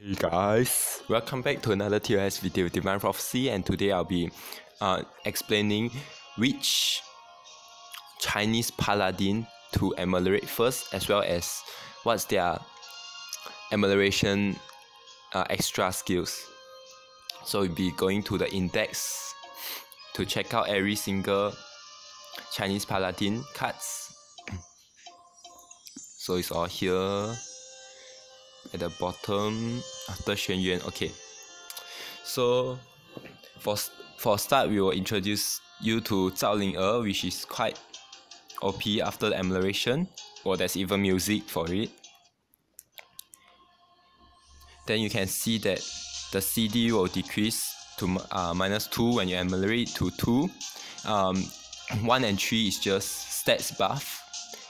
Hey guys, welcome back to another TOS video with Divine Prophecy, and today I'll be explaining which Chinese paladin to ameliorate first, as well as what's their amelioration extra skills. So we'll be going to the index to check out every single Chinese paladin cards. So it's all here at the bottom after Xuan Yuan. Okay, so for start, we will introduce you to Zhao Ling which is quite OP after the amelioration, or there's even music for it. Then you can see that the CD will decrease to -2 when you ameliorate to 2. 1 and 3 is just stats buff,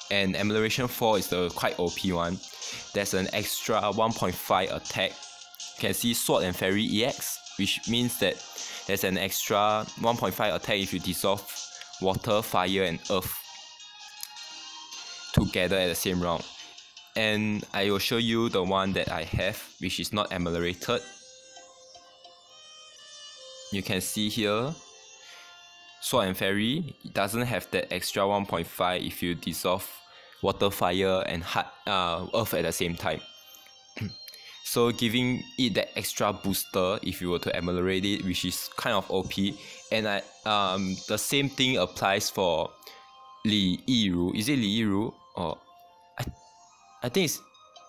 and amelioration 4 is the quite OP one. There's an extra 1.5 attack. You can see Sword and Fairy EX, which means that there's an extra 1.5 attack if you dissolve water, fire, and earth together at the same round. And I will show you the one that I have, which is not ameliorated. You can see here, Sword and Fairy, it doesn't have that extra 1.5 if you dissolve water, fire, and earth at the same time. So giving it that extra booster if you were to ameliorate it, which is kind of OP. And the same thing applies for Li Yiru. Is it Li Yiru? Or I think it's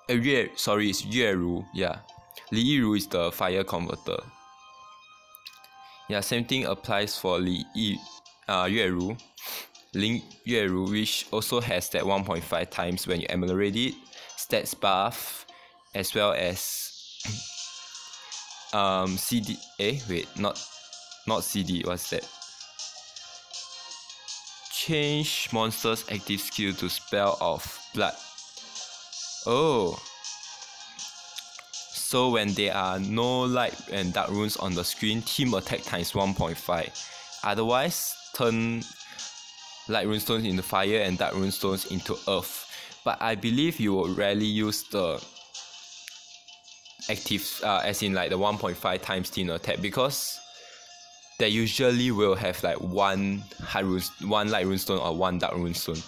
it's Yueru. Yeah, Li Yiru is the fire converter. Yeah, same thing applies for Yueru. Ling Yueru, which also has that 1.5 times when you ameliorate it, stats buff, as well as CD. Not CD. What's that? Change monster's active skill to spell of blood. Oh. So when there are no light and dark runes on the screen, team attack times 1.5. Otherwise, turn light runestones into fire and dark runestones into earth. But I believe you will rarely use the active, as in like the 1.5 times team attack, because they usually will have like one light runestone or one dark runestone.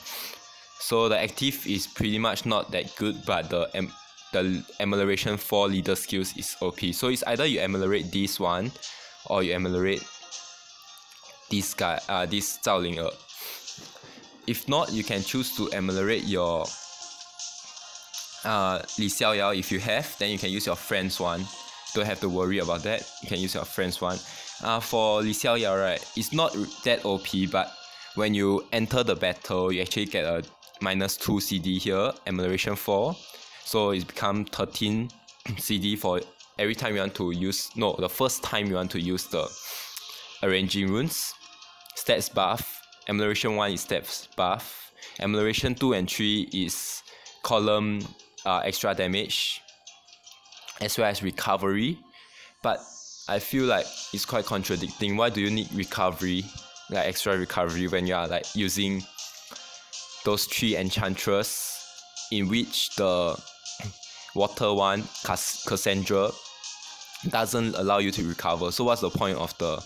So the active is pretty much not that good, but the amelioration 4 leader skills is OP. So it's either you ameliorate this one, or you ameliorate this guy, this Zhao Ling. If not, you can choose to ameliorate your Li Xiaoyao. If you have, then you can use your friend's one. Don't have to worry about that. You can use your friend's one. For Li Xiaoyao, right, it's not that OP, but when you enter the battle, you actually get a -2 CD here, amelioration 4. So it's become 13 CD for every time you want to use. No, the first time you want to use the arranging runes. Stats buff. Amelioration 1 is stats buff. Amelioration 2 and 3 is column extra damage, as well as recovery. But I feel like it's quite contradicting. Why do you need recovery, like extra recovery, when you are like using those 3 enchantress, in which the water one, Cassandra, doesn't allow you to recover? So what's the point of the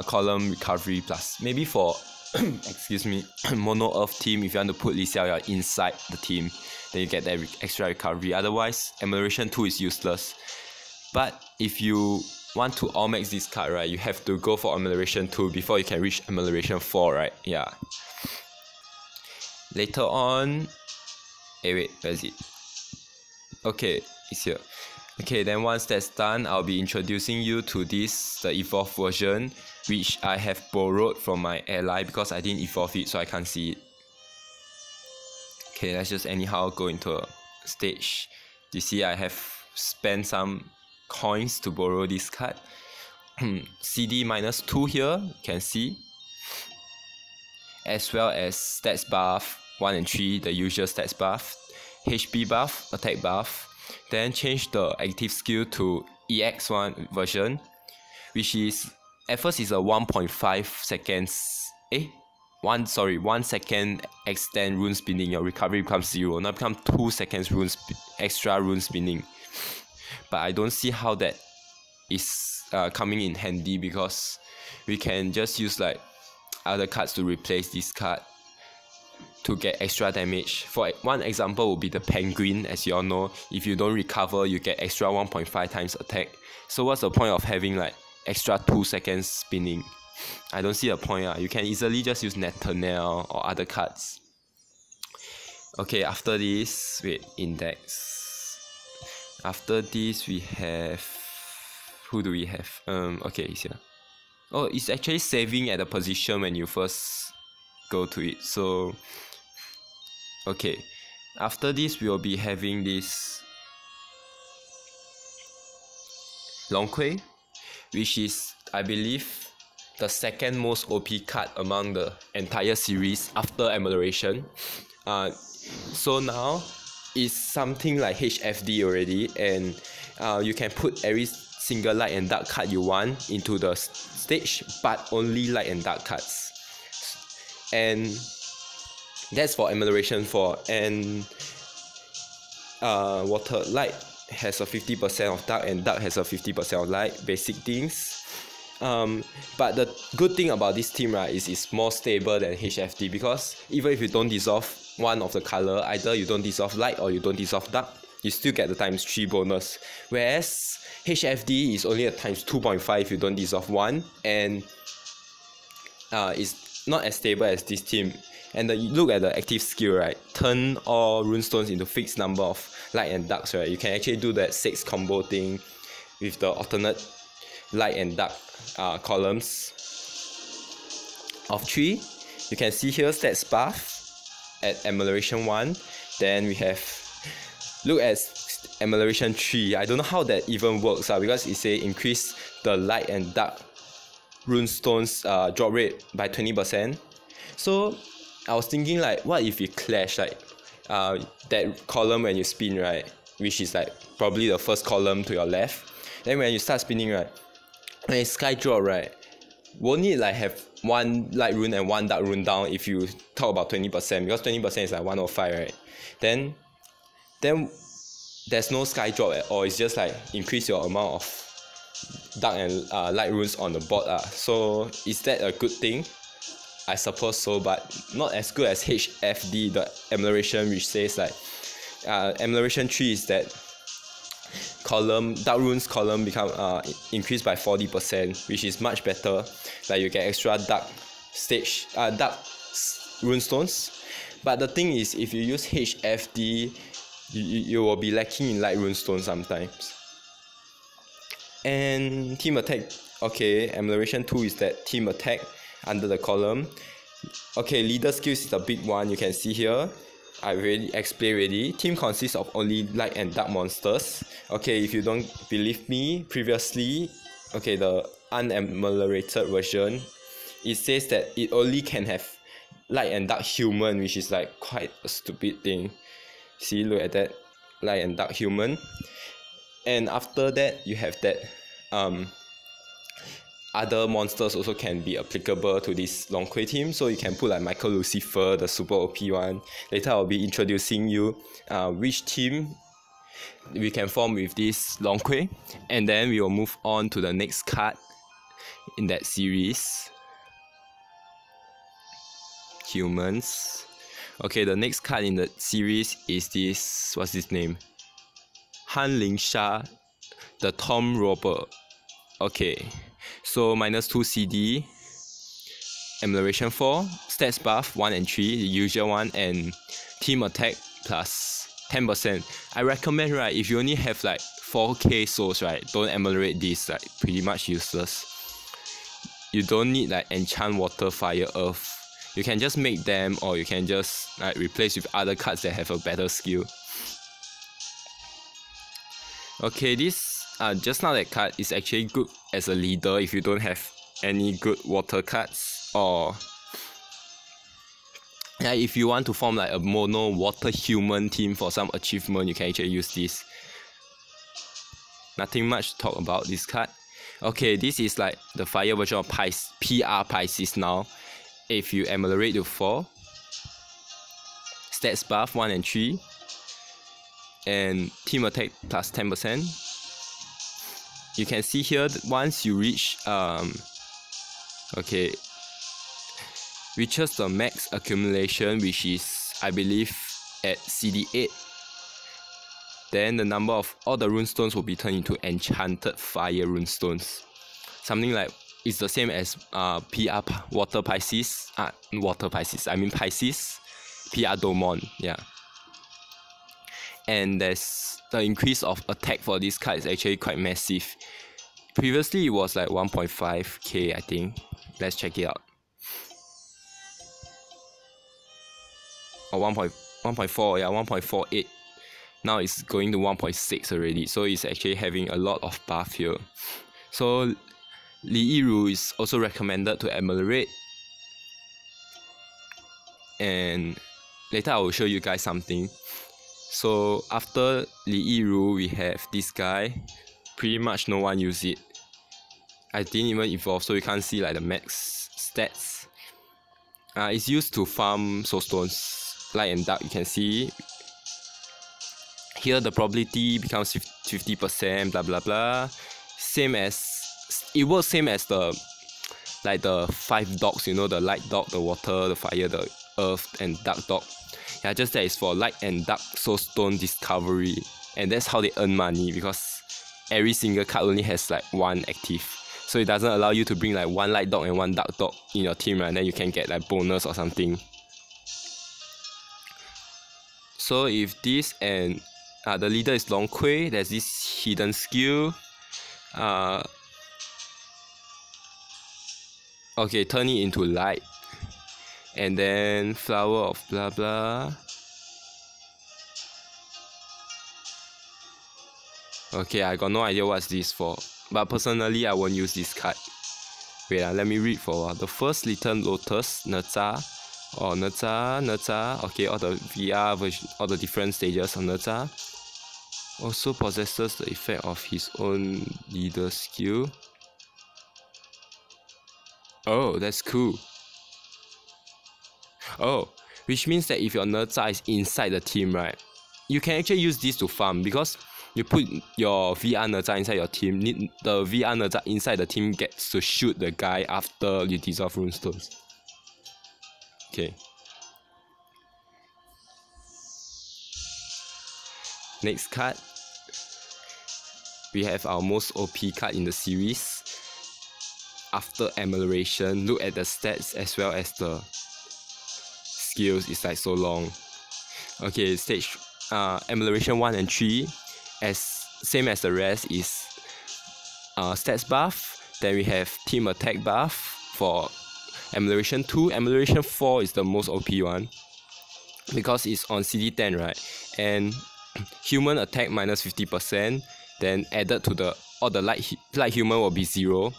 column recovery plus? Maybe for excuse me, mono earth team, if you want to put Li Xiaoyao inside the team, then you get that extra recovery. Otherwise, amelioration 2 is useless. But if you want to all max this card, right, you have to go for amelioration 2 before you can reach amelioration 4, right? Yeah. Later on, wait, where is it? Okay, it's here. Okay, then once that's done, I'll be introducing you to the evolved version, which I have borrowed from my ally because I didn't evolve it, so I can't see it. Okay, let's just anyhow go into a stage. You see, I have spent some coins to borrow this card. CD -2 here, you can see. As well as stats buff, 1 and 3, the usual stats buff. HP buff, attack buff. Then change the active skill to EX1 version, which is at first is a 1.5 seconds. 1 second extend rune spinning. Your recovery becomes 0. Now become 2 seconds extra rune spinning. but I don't see how that is coming in handy, because we can just use like other cards to replace this card to get extra damage. For one example would be the penguin. As you all know, if you don't recover, you get extra 1.5 times attack. So what's the point of having like extra 2 seconds spinning? I don't see a point. You can easily just use Nathaniel or other cards. Okay, after this, wait, index. After this we have, who do we have? Okay, it's here. Oh, it's actually saving at the position when you first go to it. So okay, after this we will be having this Long Kui, which is, I believe, the second most OP card among the entire series after Amelioration. So now it's something like HFD already, and you can put every single light and dark card you want into the stage, but only light and dark cards. And that's for Amelioration 4. And water light has a 50% of dark, and dark has a 50% of light, basic things. But the good thing about this team, right, is it's more stable than HFD, because even if you don't dissolve one of the color, either you don't dissolve light or you don't dissolve dark, you still get the ×3 bonus. Whereas HFD is only a ×2.5 if you don't dissolve one, and it's not as stable as this team. And you look at the active skill, right, turn all runestones into fixed number of light and darks, right. You can actually do that 6 combo thing with the alternate light and dark columns of 3. You can see here stats buff at Amelioration 1. Then we have, look at Amelioration 3. I don't know how that even works, because it say increase the light and dark runestones drop rate by 20%. So I was thinking, like, what if it clash, like that column when you spin, right, which is like probably the first column to your left. Then when you start spinning, right, when it's sky drop, right, won't it like have one light rune and one dark rune down if you talk about 20%? Because 20% is like 105, right? Then there's no sky drop at all. It's just like increase your amount of dark and light runes on the board. So is that a good thing? I suppose so, but not as good as HFD, the Amelioration, which says like Amelioration 3 is that column, dark runes column become increased by 40%, which is much better. Like you get extra dark stage, dark runestones. But the thing is, if you use HFD, you will be lacking in light runestones sometimes. And team attack, okay, Amelioration 2 is that team attack under the column. Okay, leader skills is the big one. You can see here, I already explained already. Team consists of only light and dark monsters. Okay, if you don't believe me, previously, okay, the unameliorated version, it says that it only can have light and dark human, which is like quite a stupid thing. See, look at that, light and dark human. And after that, you have that other monsters also can be applicable to this Long Kui team. So you can put like Michael Lucifer, the super OP one. Later I'll be introducing you which team we can form with this Long Kui. And then we will move on to the next card in that series. Humans. Okay, the next card in the series is this, what's his name? Han Ling Sha, the Tomb Robber. Okay, so -2 CD, Amelioration 4, stats buff 1 and 3, the usual one, and team attack plus 10%. I recommend, right, if you only have like 4k souls, right, don't ameliorate this, like pretty much useless. You don't need like enchant water, fire, earth. You can just make them, or you can just like replace with other cards that have a better skill. Okay, this just now that card is actually good as a leader if you don't have any good water cards, or yeah, if you want to form like a mono water human team for some achievement, you can actually use this. Nothing much to talk about this card. Okay, this is like the fire version of PR Pisces now. If you ameliorate to 4, stats buff 1 and 3, and team attack plus 10%. you can see here once you reach reaches the max accumulation, which is I believe at CD8, then the number of all the runestones will be turned into enchanted fire runestones. Something like it's the same as PR water Pisces. I mean Pisces. PR Domon, yeah. And there's the increase of attack for this card is actually quite massive. Previously it was like 1.5k, I think. Let's check it out. Or 1.4, yeah, 1.48. Now it's going to 1.6 already, so it's actually having a lot of buff here. So Li Yiru is also recommended to Ameliorate, and later I will show you guys something. So after Li Yiru, we have this guy. Pretty much no one use it. I didn't even evolve, so you can't see like the max stats. It's used to farm soul stones, light and dark. You can see here the probability becomes 50%, blah blah blah. It works same as the 5 dogs, you know, the light dog, the water, the fire, the earth, and dark dog. Yeah, just that it's for light and dark soulstone discovery, and that's how they earn money, because every single card only has like one active, so it doesn't allow you to bring like one light dog and one dark dog in your team, right? And then you can get like bonus or something. So if this and the leader is Long Kui, there's this hidden skill. Okay, turn it into light. And then flower of blah blah. Okay, I got no idea what's this for, but personally I won't use this card. Wait, let me read for a while. The first little lotus, Neza, or Neza. Okay, all the VR version, all the different stages of Neza. Also possesses the effect of his own leader skill. Oh, that's cool. Oh, which means that if your Neza is inside the team, right, you can actually use this to farm, because you put your VR Neza inside your team, the VR Neza inside the team gets to shoot the guy after you dissolve runestones. Okay. Next card, we have our most OP card in the series. After Amelioration, look at the stats as well as the skills. It's like so long. Okay, stage Amelioration 1 and 3, as same as the rest, is stats buff. Then we have team attack buff for Amelioration 2. Amelioration 4 is the most OP one, because it's on CD10, right? And human attack minus 50%, then added to the light human will be 0.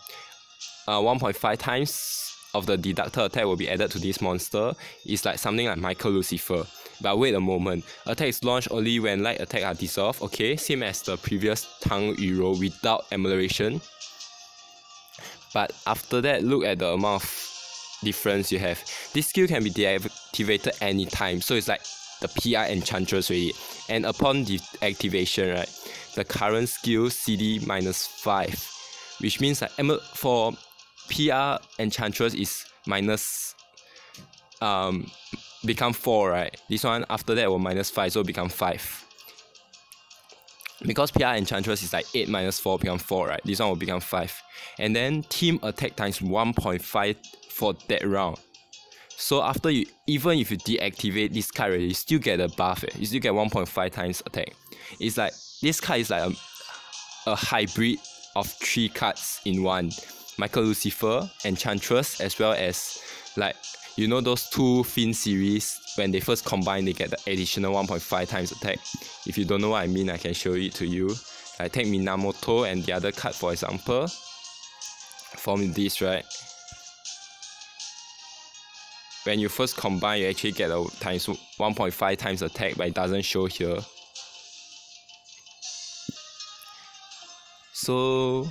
1.5 times of the deductor attack will be added to this monster. It's like something like Michael Lucifer. But wait a moment, attack is launched only when light attack are dissolved. Okay, same as the previous Tang Yuro without Amelioration. But after that, look at the amount of difference you have. This skill can be deactivated anytime, so it's like the PR Enchantress really. And upon deactivation, right, the current skill CD minus 5, which means like for PR Enchantress is minus become 4, right? This one after that will minus 5, so become 5. Because PR Enchantress is like 8 minus 4 become 4, right? This one will become 5. And then team attack times 1.5 for that round. So after you, even if you deactivate this card already, you still get a buff. You still get 1.5 times attack. It's like this card is like a hybrid of 3 cards in one. Michael Lucifer, Enchantress, as well as like, you know those 2 Fin series, when they first combine they get the additional 1.5 times attack. If you don't know what I mean, I can show it to you. I take Minamoto and the other card for example. From this, right, when you first combine you actually get a times 1.5 times attack, but it doesn't show here. So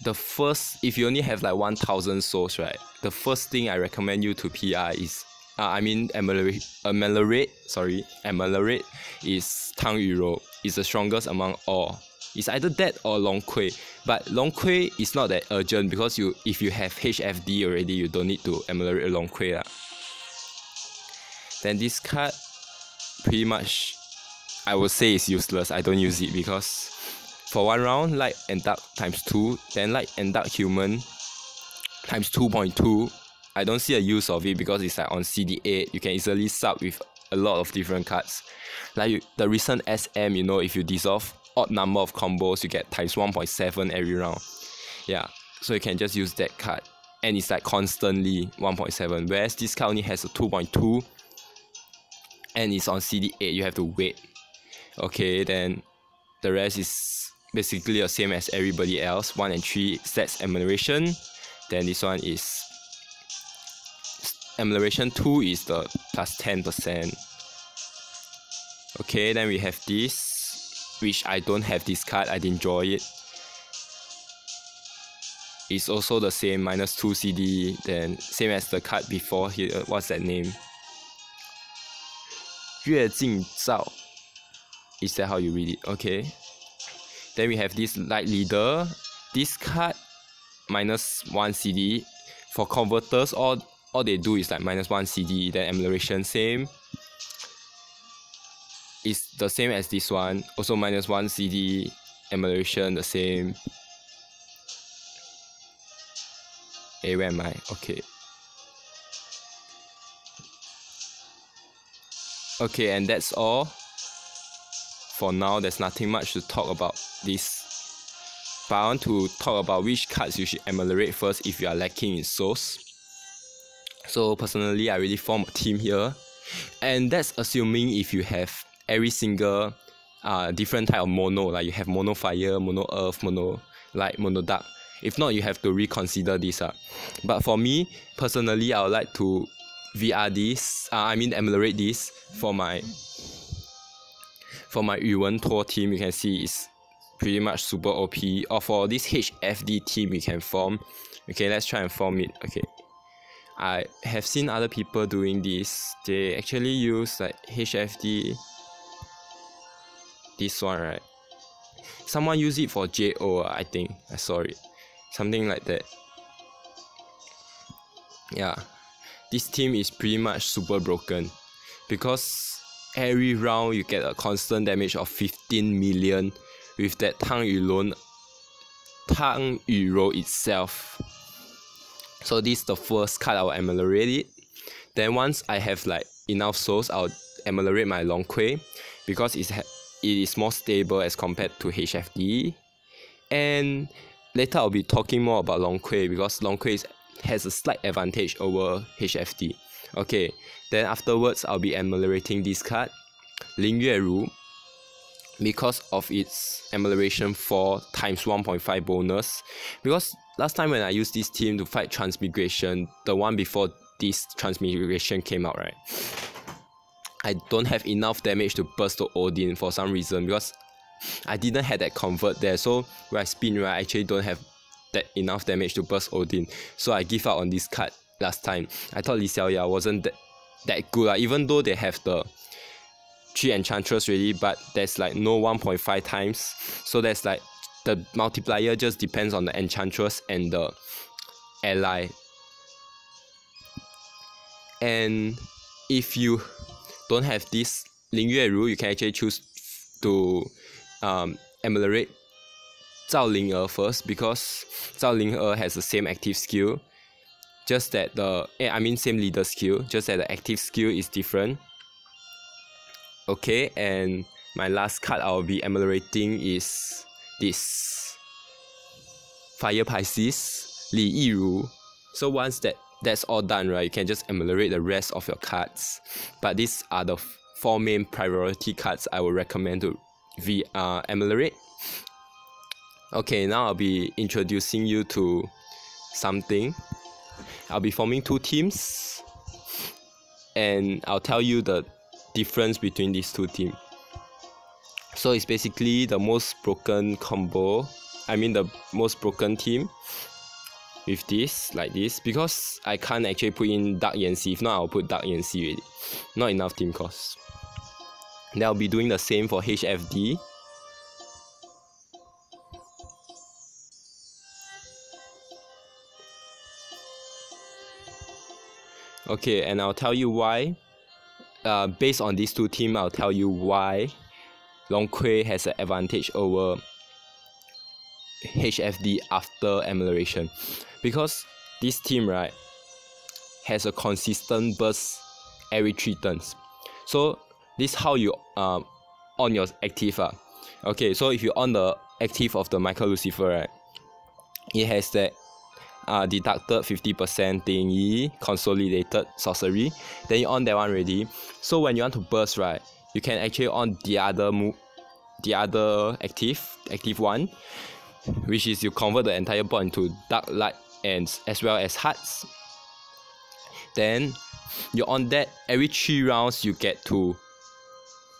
the first, if you only have like 1000 souls, right, the first thing I recommend you to PR is Ameliorate is Tang Yuro. It's the strongest among all. It's either that or Long Kui. But Long Kui is not that urgent because if you have HFD already, you don't need to Ameliorate Long Kui. Then this card, pretty much, I would say is useless. I don't use it because for one round, Light and Dark times 2, then Light and Dark Human times 2.2. I don't see a use of it because it's like on CD8. You can easily sub with a lot of different cards. Like the recent SM, if you dissolve odd number of combos, you get times 1.7 every round. Yeah, so you can just use that card. And it's like constantly 1.7. Whereas this card only has a 2.2. And it's on CD8. You have to wait. Okay, then the rest is basically the same as everybody else. 1 and 3 sets Amelioration. Then this one is Amelioration 2 is the plus 10%. Okay, then we have this, which I don't have this card, I didn't draw it. It's also the same, minus 2 CD, then same as the card before here. What's that name? 月镜照. Is that how you read it? Okay. Then we have this Light Leader. This card, minus 1 CD. For converters, all they do is like minus 1 CD, then Amelioration same. It's the same as this one, also minus 1 CD, Amelioration the same. Hey, where am I? Okay. Okay, and that's all. For now, there's nothing much to talk about this. But I want to talk about which cards you should Ameliorate first if you are lacking in souls. So personally, I really form a team here. And that's assuming if you have every single different type of mono. Like you have mono fire, mono earth, mono light, mono dark. If not, you have to reconsider this. But for me, personally, I would like to Ameliorate this for my Yuwen Tuo team. You can see it's pretty much super OP. Or for this HFD team, you can form. Okay, let's try and form it. Okay, I have seen other people doing this. They actually use like HFD. This one, right? Someone use it for JO, I think. I saw it. Something like that. Yeah. This team is pretty much super broken. Because every round you get a constant damage of 15 million with that Tang Yuro itself. So this is the first card I will Ameliorate it. Then once I have like enough souls, I'll Ameliorate my Long Kui because it is more stable as compared to HFD. And later I'll be talking more about Long Kui because Long Kui has a slight advantage over HFD. Okay, then afterwards I'll be ameliorating this card, Ling Yue Ru, because of its Amelioration 4 times 1.5 bonus. Because last time when I used this team to fight Transmigration, the one before this Transmigration came out, right? I don't have enough damage to burst the Odin for some reason because I didn't have that convert there. So when I spin, right, I actually don't have that enough damage to burst Odin. So I give up on this card last time. I thought Li Xiaoya wasn't that good. Even though they have the 3 Enchantress already, but there's like no 1.5 times. So there's like the multiplier just depends on the Enchantress and the ally. And if you don't have this Ling Yue Ru, you can actually choose to Ameliorate Zhao Ling first, because Zhao Ling has the same active skill, just that same leader skill, just that the active skill is different. Okay, and my last card I'll be ameliorating is this Fire Pisces, Li Yiru. So once that's all done, right, you can just ameliorate the rest of your cards. But these are the 4 main priority cards I would recommend to ameliorate. Okay, now I'll be introducing you to something. I'll be forming 2 teams, and I'll tell you the difference between these 2 teams. So it's basically the most broken combo, the most broken team. with this, like this, because I can't actually put in Dark ENC. If not, I'll put Dark ENC already. Not enough team cost. Then I'll be doing the same for HFD. Okay, and I'll tell you why. Based on these two teams, I'll tell you why Long Kui has an advantage over HFD after Amelioration. Because this team, right, has a consistent burst every 3 turns. So this is how you on your active. Okay, so if you on the active of the Michael Lucifer, right, it has that deducted 50% thingy, consolidated sorcery. Then you on that one already. So when you want to burst, right, you can actually on the other active one, which is you convert the entire board into dark, light, and as well as hearts. Then you on that every 3 rounds you get to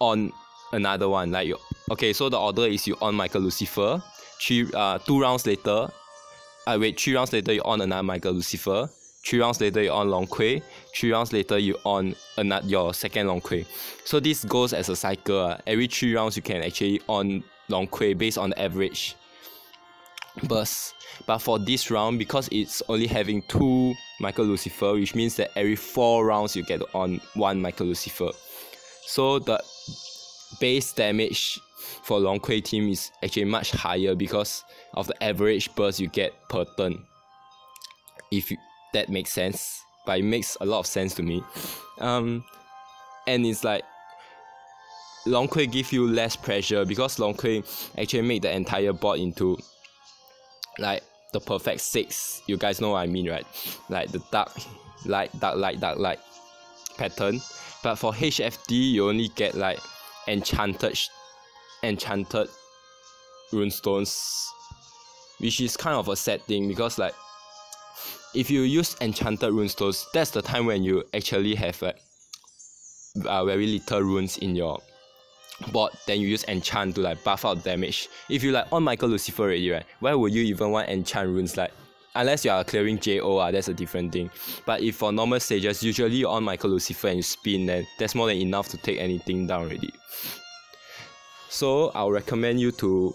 on another one. Like okay, so the order is you on Michael Lucifer, 2 rounds later. 3 rounds later you on another Michael Lucifer. 3 rounds later you on Long Kui. 3 rounds later you on your second Long Kui. So this goes as a cycle. Every 3 rounds you can actually on Long Kui based on the average burst. But for this round, because it's only having 2 Michael Lucifer, which means that every 4 rounds you get on 1 Michael Lucifer. So the base damage for Long Kui team is actually much higher because of the average burst you get per turn. That makes sense, but it makes a lot of sense to me. And it's like Long Kui give you less pressure because Long Kui actually make the entire board into like the perfect 6. You guys know what I mean, right? Like the dark light pattern. But for HFD you only get like enchanted runestones, which is kind of a sad thing because like if you use enchanted runestones, that's the time when you actually have like very little runes in your board. Then you use enchant to like buff out damage. If you like on Michael Lucifer already, right, why would you even want enchant runes? Like unless you are clearing JO, that's a different thing. But if for normal stages, usually you on Michael Lucifer and you spin, then that's more than enough to take anything down already. So I'll recommend you to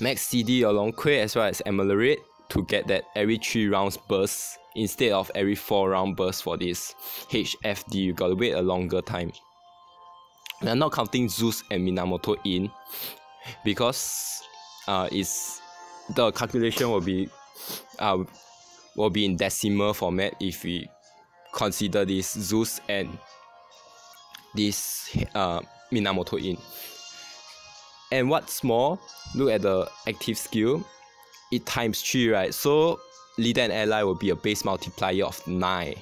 max CD your Long Kui as well as Ameliorate to get that every 3 rounds burst instead of every 4 round burst for this HFD. You gotta wait a longer time. I'm not counting Zeus and Minamoto in because the calculation will be in decimal format if we consider this Zeus and this Minamoto in. And what's more, look at the active skill. It times 3, right? So leader and ally will be a base multiplier of 9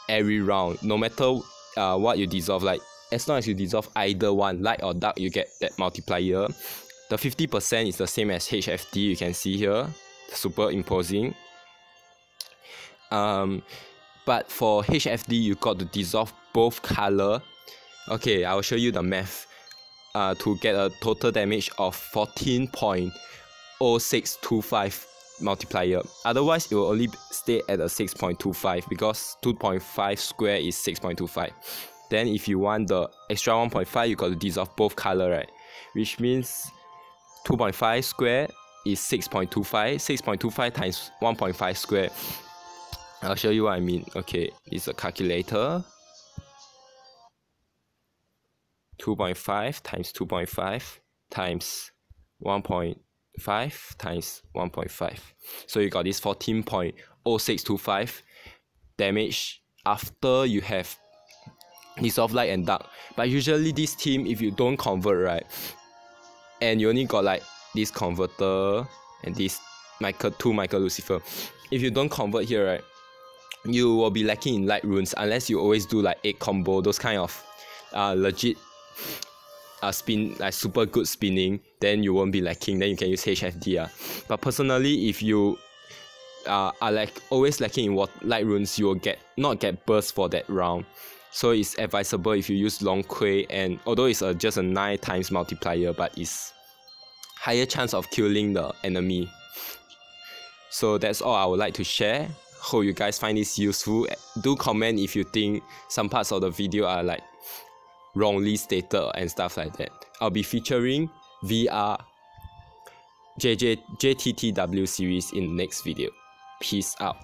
every round. No matter what you dissolve, like as long as you dissolve either one, light or dark, you get that multiplier. The 50% is the same as HFD. You can see here, superimposing. But for HFD, you got to dissolve both color. Okay, I will show you the math. To get a total damage of 14.0625 multiplier. Otherwise, it will only stay at a 6.25 because 2.5 square is 6.25. Then if you want the extra 1.5, you got to dissolve both color, right? Which means 2.5 square is 6.25. 6.25 times 1.5 square. I'll show you what I mean. Okay, it's a calculator. 2.5 times 2.5 times 1.5 times 1.5. So you got this 14.0625 damage after you have dissolve light and dark. But usually this team, if you don't convert, right, and you only got like this converter and this two Michael Lucifer, if you don't convert here, right, you will be lacking in light runes unless you always do like 8 combo, those kind of legit spin, like super good spinning, then you won't be lacking. Then you can use HFD. But personally, if you are like always lacking in light runes, you will not get burst for that round. So it's advisable if you use Long Kui, and although it's just a 9 times multiplier, but it's higher chance of killing the enemy. So that's all I would like to share. Hope you guys find this useful. Do comment if you think some parts of the video are like wrongly stated and stuff like that. I'll be featuring VR JTTW series in the next video. Peace out.